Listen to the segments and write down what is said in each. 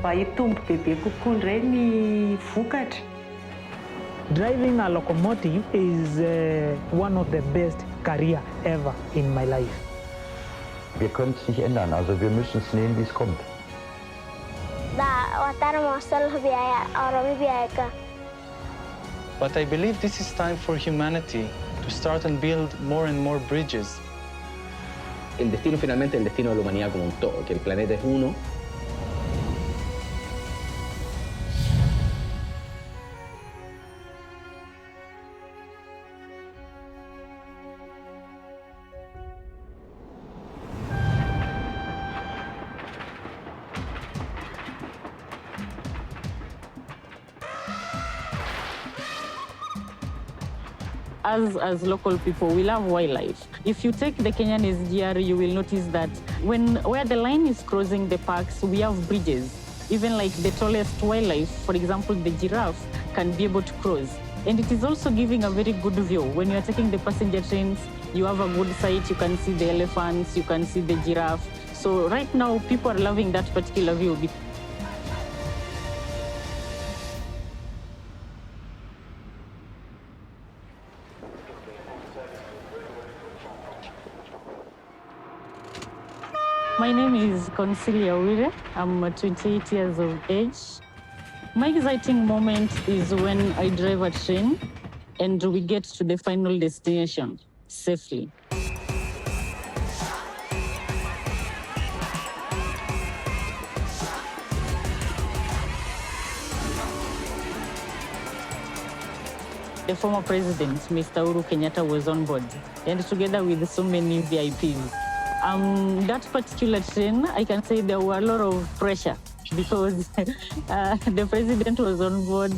Itombo bebe kokoa indray ny vokatra. Driving a locomotive is one of the best career ever in my life. Wir können es nicht ändern, also wir müssen es nehmen, wie es kommt. But I believe this is time for humanity to start and build more and more bridges. El destino finalmente es el destino de la humanidad como un todo, que el planeta es uno. As local people, we love wildlife. If you take the Kenyan SGR, you will notice that where the line is crossing the parks, we have bridges. Even like the tallest wildlife, for example, the giraffe, can be able to cross. And it is also giving a very good view. When you are taking the passenger trains, you have a good sight. You can see the elephants, you can see the giraffe. So right now, people are loving that particular view. My name is Consilia Wire. I'm 28 years of age. My exciting moment is when I drive a train and we get to the final destination safely. The former president, Mr. Uhuru Kenyatta, was on board, and together with so many VIPs. That particular train, I can say there were a lot of pressure because the president was on board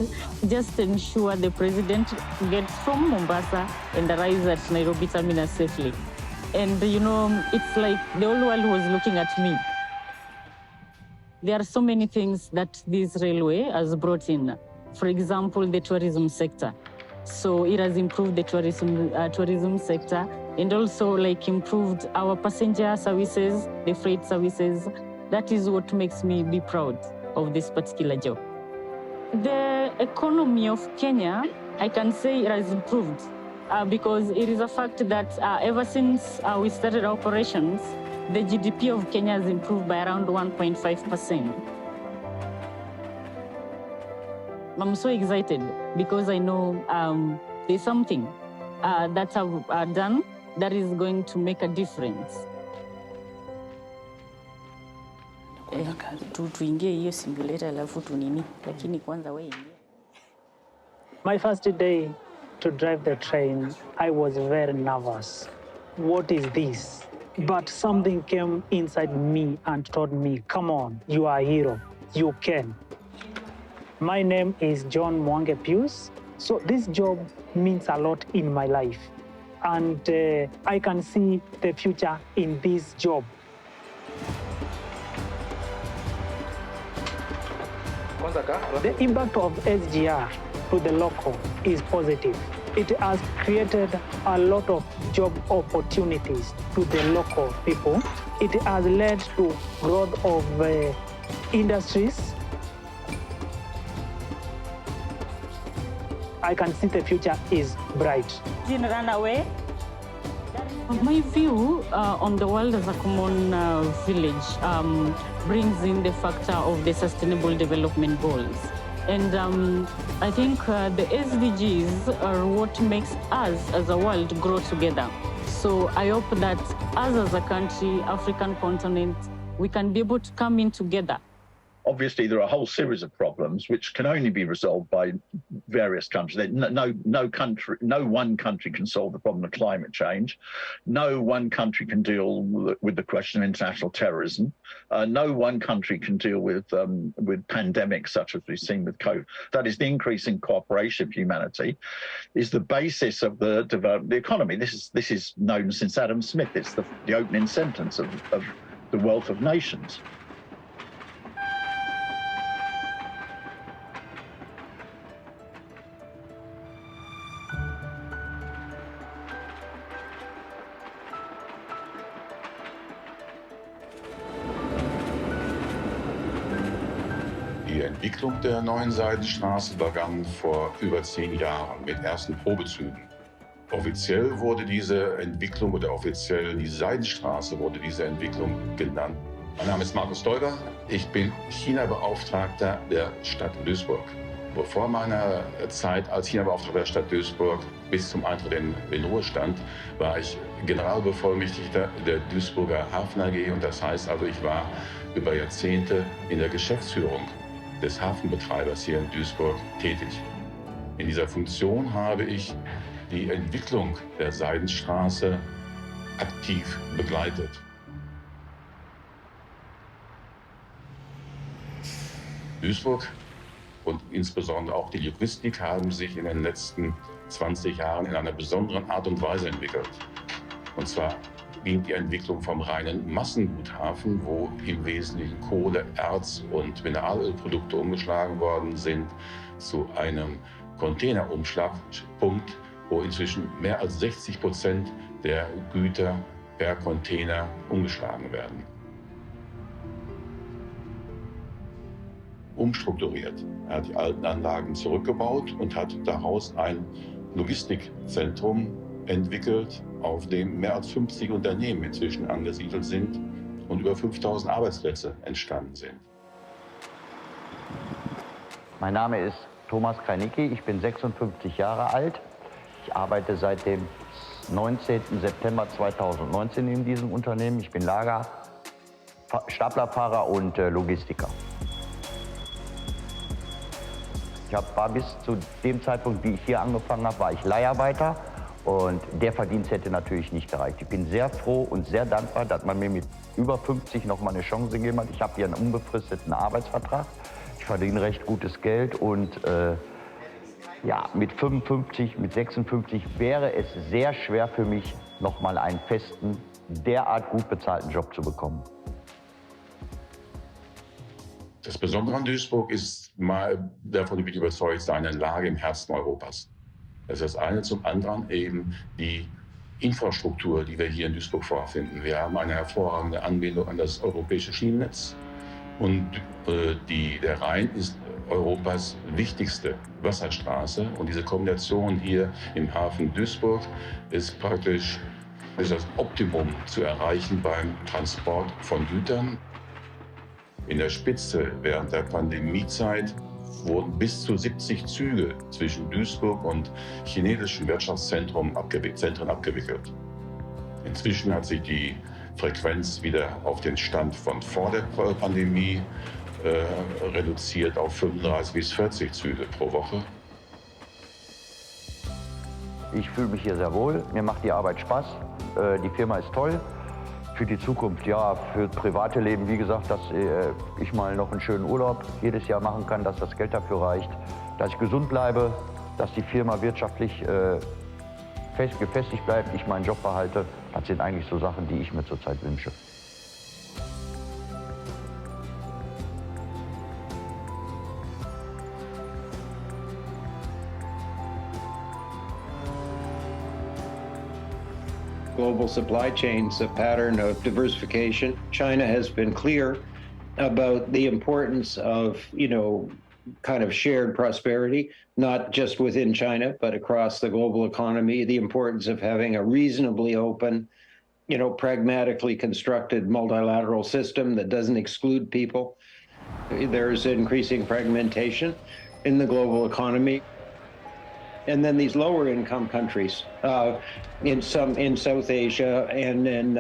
just to ensure the president gets from Mombasa and arrives at Nairobi terminus safely. And you know, it's like the whole world was looking at me. There are so many things that this railway has brought in. For example, the tourism sector. So it has improved the tourism sector and also like improved our passenger services, the freight services. That is what makes me be proud of this particular job. The economy of Kenya, I can say it has improved because it is a fact that ever since we started operations, the GDP of Kenya has improved by around 1.5%. I'm so excited because I know there's something that I've done that is going to make a difference. My first day to drive the train, I was very nervous. What is this? But something came inside me and told me, come on, you are a hero, you can. My name is John Mwange Pius. So this job means a lot in my life. And I can see the future in this job. The impact of SGR to the local is positive. It has created a lot of job opportunities to the local people. It has led to growth of industries. I can see the future is bright. Didn't run away. My view on the world as a common village brings in the factor of the Sustainable Development Goals. And I think the SDGs are what makes us as a world grow together. So I hope that us as a country, African continent, we can be able to come in together. Obviously, there are a whole series of problems which can only be resolved by various countries. No one country can solve the problem of climate change. No one country can deal with the question of international terrorism. No one country can deal with pandemics such as we've seen with COVID. That is, the increasing cooperation of humanity is the basis of the development of the economy. This is known since Adam Smith. It's the opening sentence of the wealth of nations. Entwicklung der neuen Seidenstraße begann vor über 10 Jahren mit ersten Probezügen. Offiziell wurde diese Entwicklung oder offiziell die Seidenstraße wurde diese Entwicklung genannt. Mein Name ist Markus Deuber, ich bin China-Beauftragter der Stadt Duisburg. Vor meiner Zeit als China-Beauftragter der Stadt Duisburg bis zum Eintritt in den Ruhestand war ich Generalbevollmächtigter der Duisburger Hafen AG und das heißt also, ich war über Jahrzehnte in der Geschäftsführung des Hafenbetreibers hier in Duisburg tätig. In dieser Funktion habe ich die Entwicklung der Seidenstraße aktiv begleitet. Duisburg und insbesondere auch die Logistik haben sich in den letzten 20 Jahren in einer besonderen Art und Weise entwickelt. Und zwar ging die Entwicklung vom reinen Massenguthafen, wo im Wesentlichen Kohle, Erz und Mineralölprodukte umgeschlagen worden sind, zu einem Containerumschlagpunkt, wo inzwischen mehr als 60% der Güter per Container umgeschlagen werden. Umstrukturiert. Er hat die alten Anlagen zurückgebaut und hat daraus ein Logistikzentrum entwickelt, auf dem mehr als 50 Unternehmen inzwischen angesiedelt sind und über 5000 Arbeitsplätze entstanden sind. Mein Name ist Thomas Kreinicki, ich bin 56 Jahre alt. Ich arbeite seit dem 19. September 2019 in diesem Unternehmen. Ich bin Lager, Staplerfahrer und Logistiker. War bis zu dem Zeitpunkt, wie ich hier angefangen habe, war ich Leiharbeiter und der Verdienst hätte natürlich nicht gereicht. Ich bin sehr froh und sehr dankbar, dass man mir mit über 50 noch mal eine Chance gegeben hat. Ich habe hier einen unbefristeten Arbeitsvertrag. Ich verdiene recht gutes Geld und ja, mit 55, mit 56 wäre es sehr schwer für mich, noch mal einen festen, derart gut bezahlten Job zu bekommen. Das Besondere an Duisburg ist mal, davon bin ich überzeugt, seine Lage im Herzen Europas. Das ist das eine. Zum anderen eben die Infrastruktur, die wir hier in Duisburg vorfinden. Wir haben eine hervorragende Anbindung an das europäische Schienennetz. Und der Rhein ist Europas wichtigste Wasserstraße. Und diese Kombination hier im Hafen Duisburg ist praktisch das Optimum zu erreichen beim Transport von Gütern. In der Spitze während der Pandemiezeit wurden bis zu 70 Züge zwischen Duisburg und chinesischen Wirtschaftszentren abgewickelt. Inzwischen hat sich die Frequenz wieder auf den Stand von vor der Pandemie reduziert auf 35 bis 40 Züge pro Woche. Ich fühle mich hier sehr wohl, mir macht die Arbeit Spaß, die Firma ist toll. Für die Zukunft, ja, für das private Leben, wie gesagt, dass ich mal noch einen schönen Urlaub jedes Jahr machen kann, dass das Geld dafür reicht, dass ich gesund bleibe, dass die Firma wirtschaftlich gefestigt bleibt, ich meinen Job behalte. Das sind eigentlich so Sachen, die ich mir zurzeit wünsche. Global supply chains, a pattern of diversification. China has been clear about the importance of, kind of shared prosperity, not just within China, but across the global economy, the importance of having a reasonably open, pragmatically constructed multilateral system that doesn't exclude people. There's increasing fragmentation in the global economy. And then these lower income countries in South Asia and in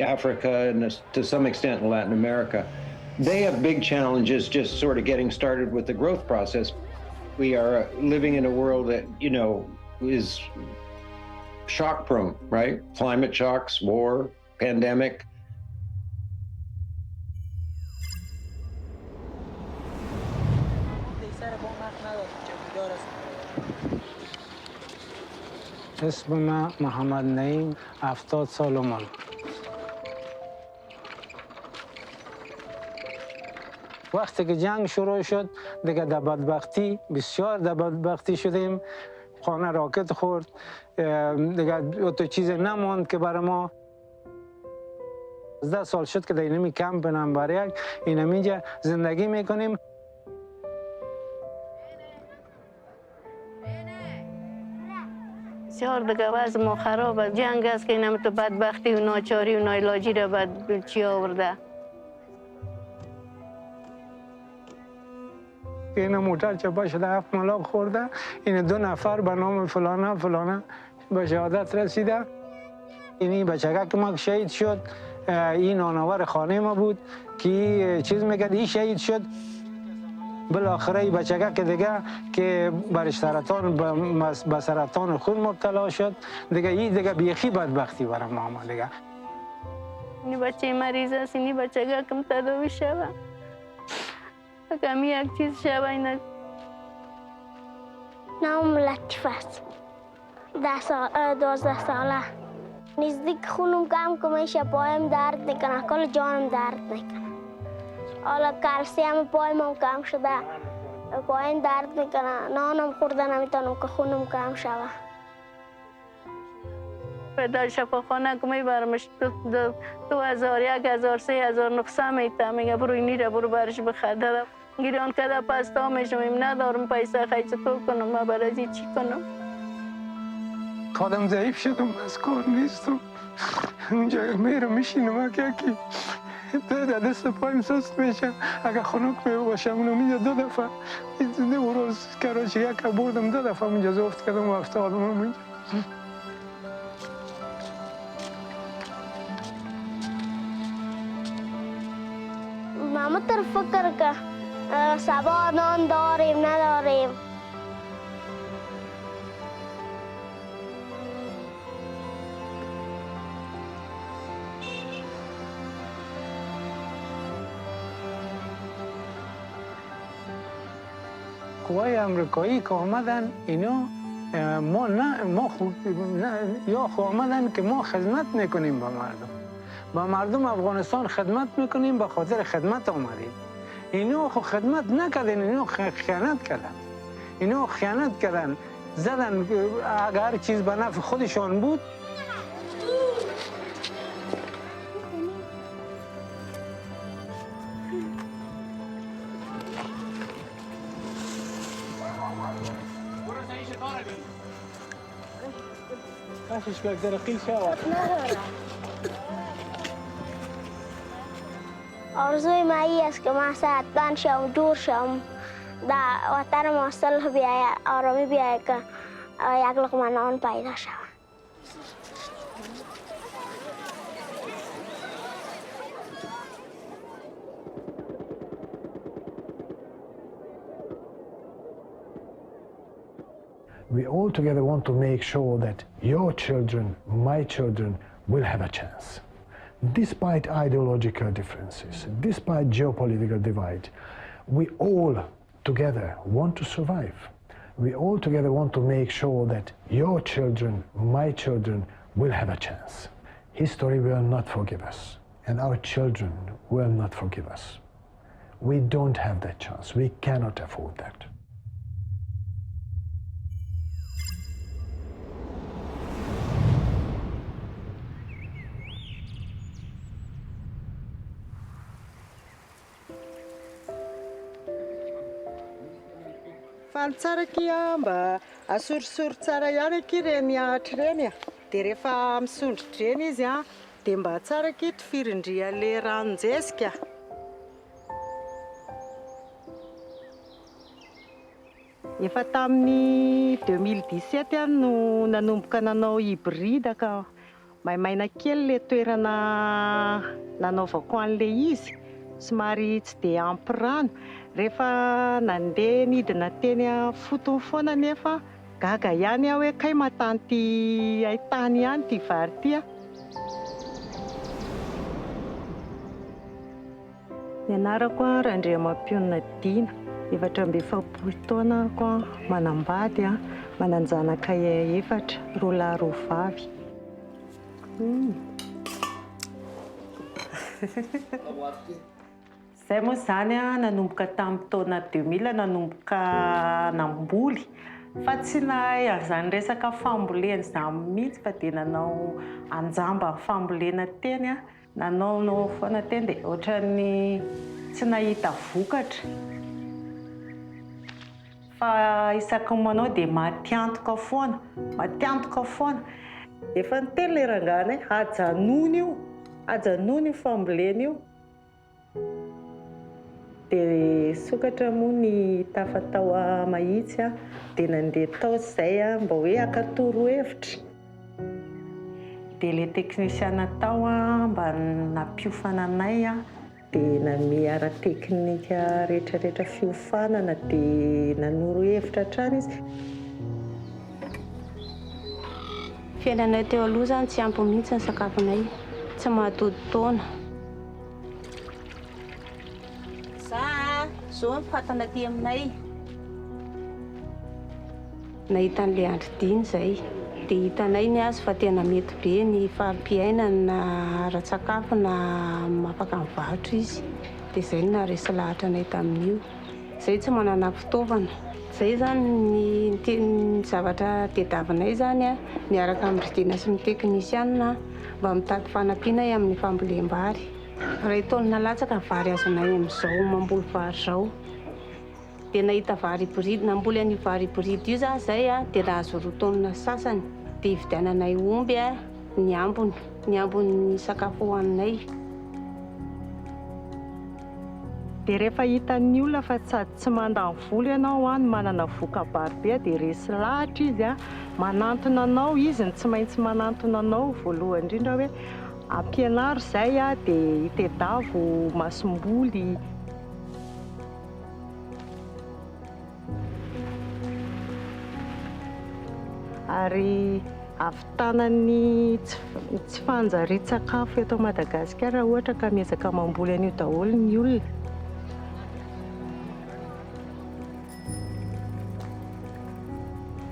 Africa and to some extent in Latin America, they have big challenges just sort of getting started with the growth process. We are living in a world that, is shock prone, right? Climate shocks, war, pandemic. اسم من محمد نعیم 70 سال عمر. وقتی که جنگ شروع شد دیگه در بدبختی بسیار در بدبختی شدیم. خانه راکت خورد دیگه تو چیز نماند که برای ما 10 سال شد که در اینمی کمپ نمبر 1 اینم اینجا زندگی میکنیم. بسیار دیگه وضع ما خراب است. جنگ است که اینم تو بدبختی و ناچاری و ناعلاجی را به چی آورده. این موتر چپا شده 7 ملاق خورده، این 2 نفر به نام فلانه به شهادت رسیده. اینی بچگه که ما شهید شد، این نانور خانه ما بود که چیز میکرد، این شهید شد. بالاخره این بچگه که دیگه که برش سرطان به سرطان خون مبتلا شد، دیگه این دیگه بیخی بدبختی برای ما دیگه. این بچه مریض است، این بچگه کم تداوی شود. کمی یک چیز شود اینا. نام لطیف است. 12 ساله. نزدیک خونم کم که میشه، پایم درد میکنه، کل جانم درد میکنه. حالا کلسیم پایم کم شده، پایم درد میکنه، نانم خورده نمیتونم که خونم کم شود. در شفاخانه که میبرمش 2000 1000 3900 میته، میگه برو اینی را برو برش بخرده. گیران کده پستا میشم، ندارم پیسه خیلی چطور کنم، من برای چی کنم. خودم ضعیف شدم، از کار نیستم. اونجا میرم میشینم که دست پایم سست میشه. اگه خنک میباشم اونجا 2 دفعه اون روز کراچی یک بردم 2 دفعه اونجا زفت کردم و افتادم اونجا. ما تر فکر که سبا نان داریم نداریم. قوای امریکایی که آمدن اینا یا آمدن که ما خدمت میکنیم به مردم افغانستان خدمت میکنیم، به خاطر خدمت آمدیم. اینا خو خدمت نکردن، اینا خیانت کردن، زدن. اگر چیز به نفع خودشان بود کاشش که درقیل شود. آرزوی ما ای است که ما صحتمند شم، دور شم، در وطن ما صلح بیاید، آرامی بیاید که یک لقمه نان پیدا شود. We all together want to make sure that your children, my children, will have a chance. Despite ideological differences, despite geopolitical divide, we all together want to survive. We all together want to make sure that your children, my children, will have a chance. History will not forgive us, and our children will not forgive us. We don't have that chance. We cannot afford that. Tsara kiamba asorisori tsara ihany aky reny miahatra reny dia rehefa misondritra reny izy dia mba tsara aky tifirindria le ranonjesika. Efa tamin'ny 2017 ihany no nanomboka nanao hybride ka maimaina kely le toerana nanaovako an'le izy, somary tsy dia ampy rano. Rehefa nandeha nidina teny fotony foana nefa gaga ihany aho hoe kay matanty haitany ihany ty vary ty. Ny anarako Randriamampianina Dina, 27 taona ako manambady, mananjanaka 4, roa lahy roa vavy. Zay moa zany nanomboka tamin'ny taona 2000 nanomboka namboly fa tsy nahay an'izany resaka fambolena izany mihitsy fa dia nanao anjamba ny fambolena teny nanao foana teny dia ohatran'ny tsy nahita vokatra Fa isaky manao dia matiantoka foana, matiantoka foana. Efa niteny le rangana hoe hajanona io fambolena io. Dia sokatra moa ny tafatao mahitsy dia nandeha tao izay mba hoe hakatoro hevitra. Dia le teknisiana tao mba nampiofana anay dia name ara-teknika rehetrarehetra fiofanana dia nanoro hevitra hatrany izy. Fiainanay teo aloha zany tsy ampy mihitsy ny sakafonay, tsy mahatody taona. Zao ny fatana aty aminay. Nahita an'ilay andro-diny izay, dia hitanay ny azy fa tena mety be ny fahampiainana na ara-tsakafo na afaka mivarotra izy. Dia izay no naharesy lahatra anay tamin'io. Izay tsy manana fitaovana. Izay zany ny zavatra tediavinay zany niaraka amin'ny ridina sy ny teknisiana mba mitady fanampiana amin'ny fambolem-bary. Raha taonina latsaka ny vary azonay amin'izao mamboly vary izao. Dia nahita vary hybride, namboly an'io vary hybride io zany izay dia nahazo roa taonina sasany. Dia hividiananay omby ny ambony sakafo hohaninay. Dia rehefa hitan'ny olona fa tsy mandany vola ianao no manana voka-bary be dia resy lahatra izy manantona anao izy ny tsy maintsy manantona anao voalohany indrindra hoe ampianaro izay dia hitedavo masom-boly. Ary avitanany tsy fanjarian-tsakafo eto Madagasikara ohatra ka miezaka mamboly an'io daholo ny olona.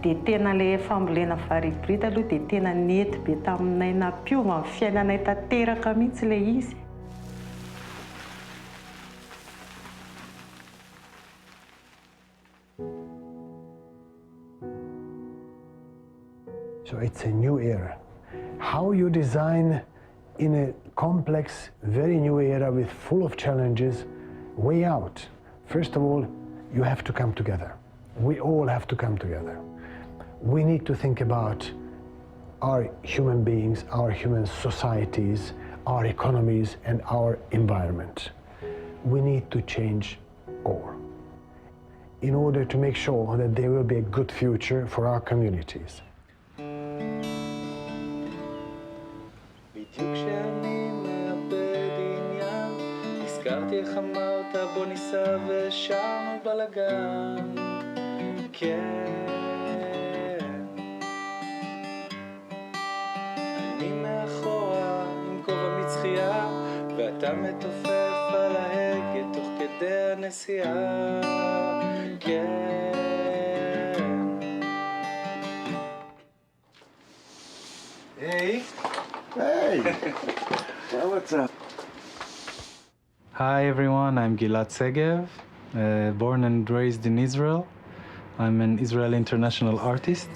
Dia tena le fambolena vary hybride aloha dia tena nety be taminay, nampiova ny fiainanay tanteraka mihitsy le izy. So it's a new era. How you design in a complex, very new era with full of challenges, way out. First of all, you have to come together. We all have to come together. We need to think about our human beings, our human societies, our economies, and our environment. We need to change all in order to make sure that there will be a good future for our communities. ואתה מתופף על ההגה תוך כדי הנסיעה, כן. Hey. Hey. Well, what's up? Hi everyone, I'm Gilad Segev, born and raised in Israel. I'm an Israeli international artist.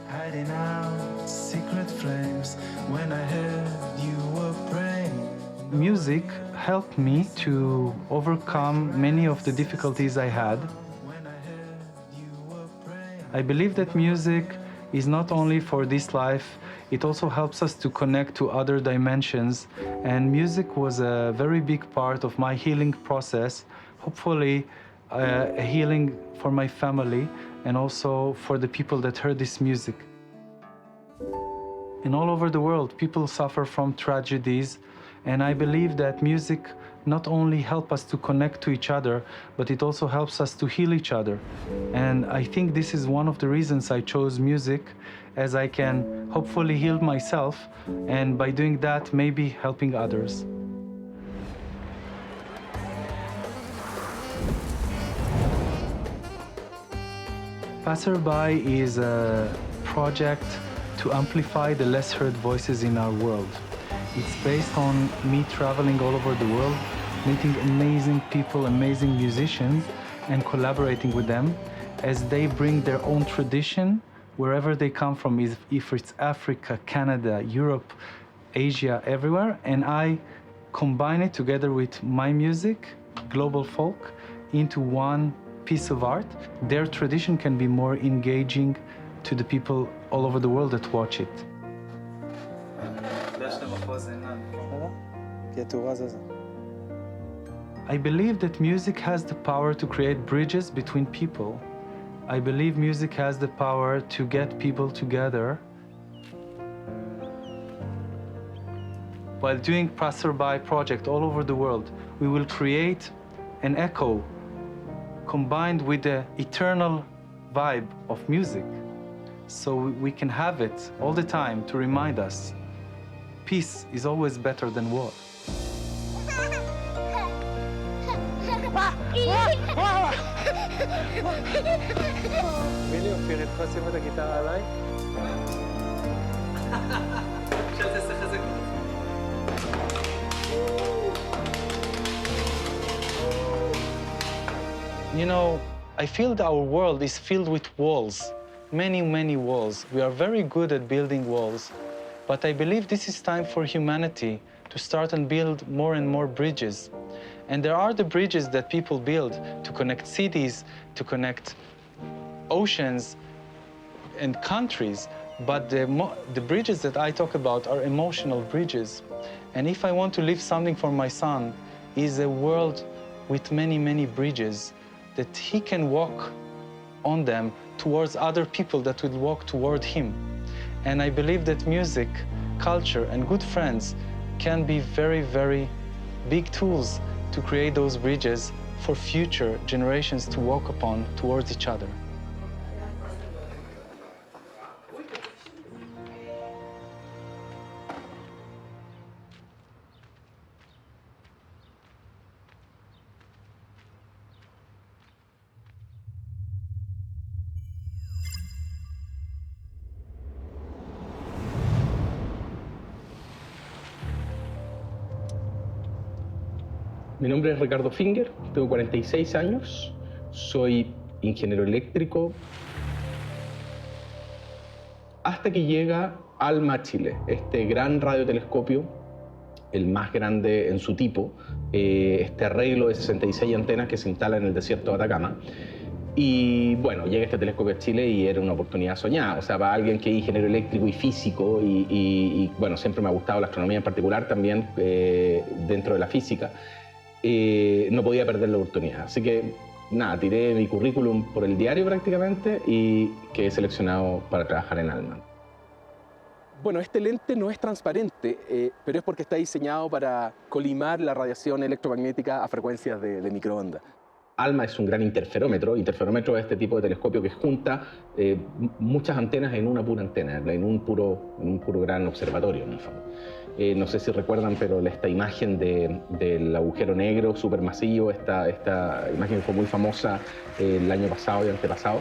Hiding out secret flames when I heard you were praying. Music helped me to overcome many of the difficulties I had. I believe that music is not only for this life, it also helps us to connect to other dimensions, and music was a very big part of my healing process, hopefully a healing for my family and also for the people that heard this music. And all over the world, people suffer from tragedies, and I believe that music not only helps us to connect to each other, but it also helps us to heal each other. And I think this is one of the reasons I chose music, as I can hopefully heal myself, and by doing that, maybe helping others. Passerby is a project to amplify the less heard voices in our world. It's based on me traveling all over the world, meeting amazing people, amazing musicians, and collaborating with them as they bring their own tradition wherever they come from, if it's Africa, Canada, Europe, Asia, everywhere, and I combine it together with my music, global folk, into one piece of art, their tradition can be more engaging to the people all over the world that watch it. I believe that music has the power to create bridges between people. I believe music has the power to get people together. While doing passerby project all over the world, we will create an echo combined with the eternal vibe of music. So we can have it all the time to remind us peace is always better than war. You know, I feel that our world is filled with walls, many, many walls. We are very good at building walls, but I believe this is time for humanity to start and build more and more bridges. And there are the bridges that people build to connect cities, to connect oceans and countries, but the bridges that I talk about are emotional bridges. And if I want to leave something for my son, is a world with many, many bridges that he can walk on them towards other people that will walk toward him. And I believe that music, culture, and good friends can be very, very big tools to create those bridges for future generations to walk upon towards each other. Mi nombre es Ricardo Finger, tengo 46 años, soy ingeniero eléctrico, hasta que llega ALMA Chile, este gran radiotelescopio, el más grande en su tipo, este arreglo de 66 antenas que se instala en el desierto de Atacama. Y bueno, llega este telescopio a Chile y era una oportunidad soñada, o sea, para alguien que es ingeniero eléctrico y físico, y bueno, siempre me ha gustado la astronomía en particular, también dentro de la física. No podía perder la oportunidad. Así que, nada, tiré mi currículum por el diario prácticamente y quedé seleccionado para trabajar en ALMA. Bueno, este lente no es transparente, pero es porque está diseñado para colimar la radiación electromagnética a frecuencias de microondas. ALMA es un gran interferómetro. Interferómetro es este tipo de telescopio que junta muchas antenas en una pura antena, en un puro gran observatorio, en el fondo. No sé si recuerdan, pero esta imagen del agujero negro supermasivo, esta imagen fue muy famosa el año pasado y antepasado,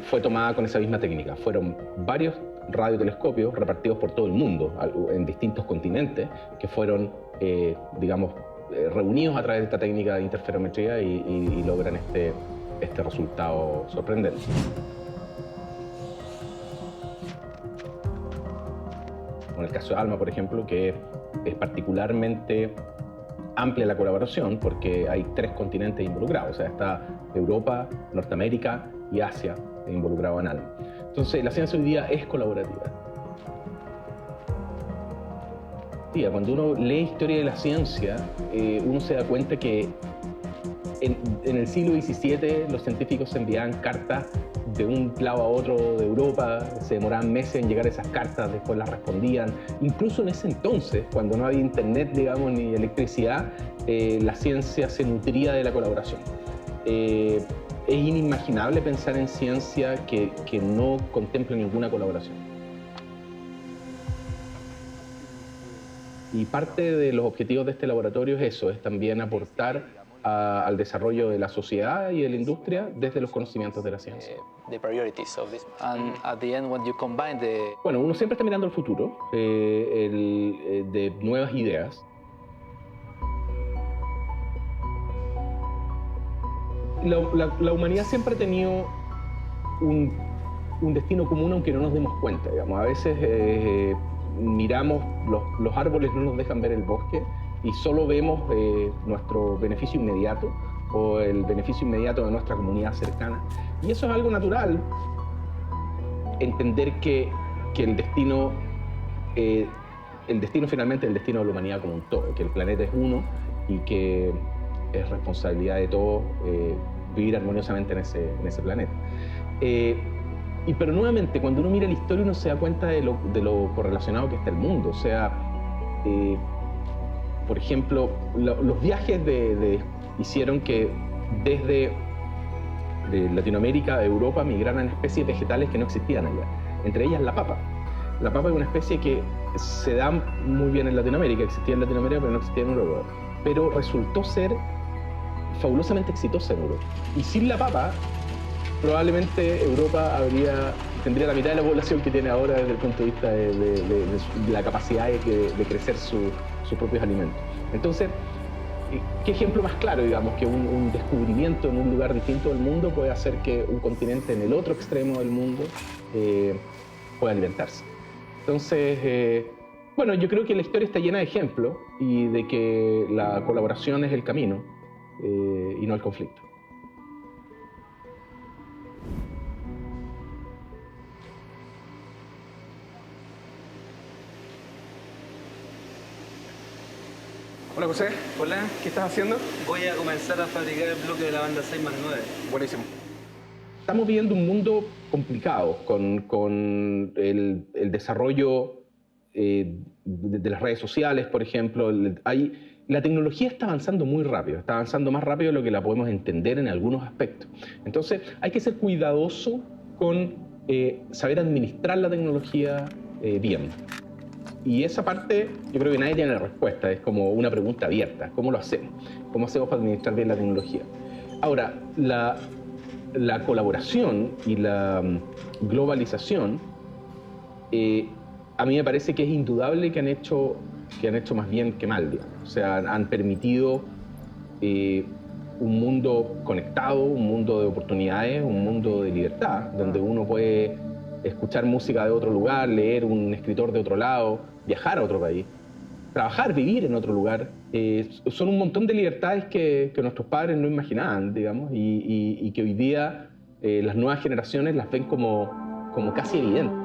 fue tomada con esa misma técnica. Fueron varios radiotelescopios repartidos por todo el mundo, en distintos continentes, que fueron, digamos, reunidos a través de esta técnica de interferometría y logran este resultado sorprendente. En el caso de ALMA, por ejemplo, que es particularmente amplia la colaboración porque hay 3 continentes involucrados, o sea, está Europa, Norteamérica y Asia involucrados en ALMA. Entonces, la ciencia hoy día es colaborativa. Cuando uno lee historia de la ciencia, uno se da cuenta que en el siglo XVII los científicos se enviaban cartas de un lado a otro de Europa, se demoraban meses en llegar esas cartas, después las respondían. Incluso en ese entonces, cuando no había internet, digamos, ni electricidad, la ciencia se nutría de la colaboración. Es inimaginable pensar en ciencia que no contemple ninguna colaboración. Y parte de los objetivos de este laboratorio es eso, es también aportar al desarrollo de la sociedad y de la industria desde los conocimientos de la ciencia. Bueno, uno siempre está mirando al futuro, de nuevas ideas. La humanidad siempre ha tenido un destino común, aunque no nos demos cuenta, digamos. A veces miramos, los árboles no nos dejan ver el bosque y solo vemos nuestro beneficio inmediato, o el beneficio inmediato de nuestra comunidad cercana. Y eso es algo natural, entender que el destino finalmente es el destino de la humanidad como un todo, que el planeta es uno y que es responsabilidad de todos vivir armoniosamente en ese planeta. Pero nuevamente, cuando uno mira la historia, uno se da cuenta de lo correlacionado que está el mundo. O sea, por ejemplo, los viajes hicieron que desde Latinoamérica a Europa migraran especies vegetales que no existían allá, entre ellas la papa. La papa es una especie que se da muy bien en Latinoamérica, existía en Latinoamérica pero no existía en Europa, pero resultó ser fabulosamente exitosa en Europa. Y sin la papa, probablemente Europa tendría la mitad de la población que tiene ahora desde el punto de vista de la capacidad de crecer sus propios alimentos. Entonces, ¿qué ejemplo más claro, digamos, que un descubrimiento en un lugar distinto del mundo puede hacer que un continente en el otro extremo del mundo pueda alimentarse? Entonces, bueno, yo creo que la historia está llena de ejemplos y de que la colaboración es el camino y no el conflicto. Hola José. Hola. ¿Qué estás haciendo? Voy a comenzar a fabricar el bloque de la banda 6+9. Buenísimo. Estamos viviendo un mundo complicado con el desarrollo de las redes sociales, por ejemplo. La tecnología está avanzando muy rápido, está avanzando más rápido de lo que la podemos entender en algunos aspectos. Entonces hay que ser cuidadoso con saber administrar la tecnología bien. Y esa parte, yo creo que nadie tiene la respuesta, es como una pregunta abierta. ¿Cómo lo hacemos? ¿Cómo hacemos para administrar bien la tecnología? Ahora, la colaboración y la globalización, a mí me parece que es indudable que han hecho más bien que mal, digamos. O sea, han permitido un mundo conectado, un mundo de oportunidades, un mundo de libertad, donde uno puede escuchar música de otro lugar, leer un escritor de otro lado, viajar a otro país, trabajar, vivir en otro lugar. Son un montón de libertades que nuestros padres no imaginaban, digamos, y que hoy día las nuevas generaciones las ven como casi evidentes.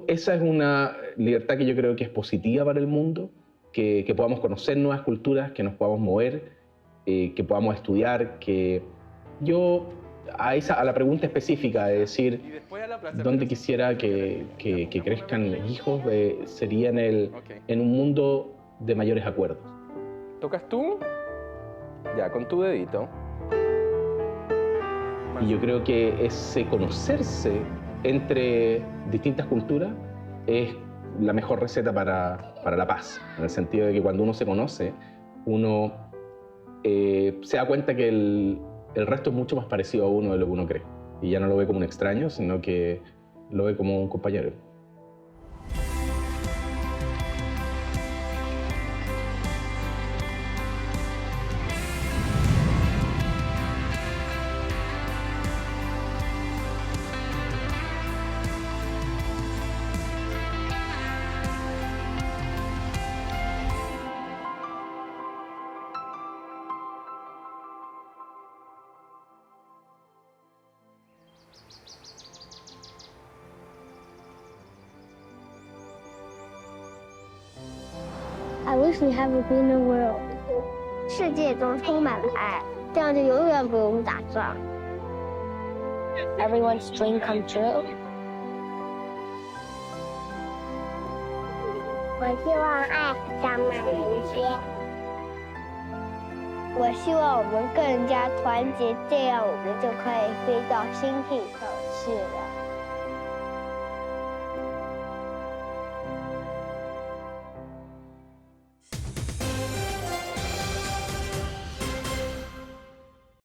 Esa es una libertad que yo creo que es positiva para el mundo, que podamos conocer nuevas culturas, que nos podamos mover, que podamos estudiar, que yo a la pregunta específica de decir dónde quisiera que crezcan mis hijos, sería en un mundo de mayores acuerdos. ¿Tocas tú? Ya, con tu dedito. Y yo creo que ese conocerse entre distintas culturas es la mejor receta para la paz, en el sentido de que cuando uno se conoce, uno se da cuenta que el resto es mucho más parecido a uno de lo que uno cree. Y ya no lo ve como un extraño, sino que lo ve como un compañero. I wish we have a greener world. 世界中充满了爱，这样就永远不用打仗。Everyone's dream come true. 我希望爱长满人间。我希望我们更加团结，这样我们就可以飞到星星上去了。